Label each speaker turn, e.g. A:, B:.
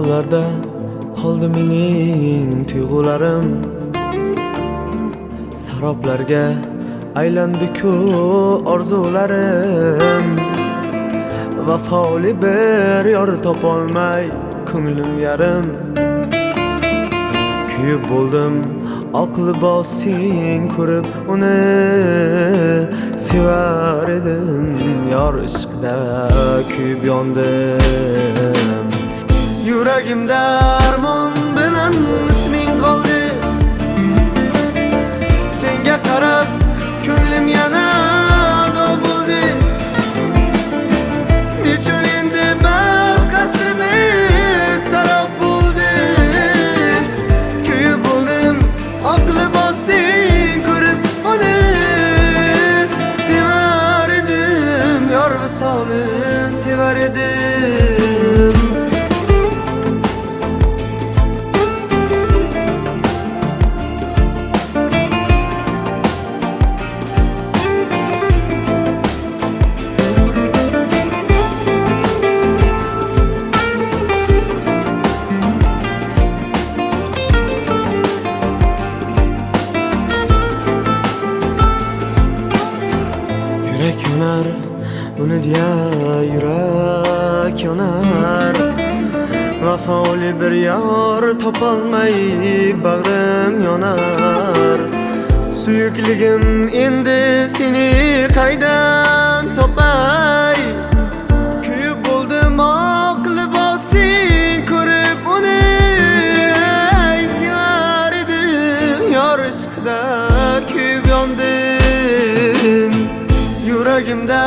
A: Yollarda qoldi mening tuyg'ularim, saroblarga aylandi-ku orzularim. Vafoli bir yor topolmay ko'nglim yarim. Kuyib bo'ldim oq libosing ko'rib uni, sevar edim yor ishqida kuyib yondim. Yuragimda armon bilan isming qoldi, senga qarab ko'nglim yana ado bo'ldi. Nechun endi baxt qasrimiz sarob bo'ldi. Kuyib bo'ldim oq libosing ko'rib uni, sevar edim yor visoli sevar edim. Yurak yonar, uni deya yurak yonar. Vafoli bir yor topolmay bag'rim yonar. Suyukligim endi seni qaydan topay? Kuyib bo'ldim oq libosing ko'rib uni, sevar edim yor ishqida kuyib yondim. Yuragimda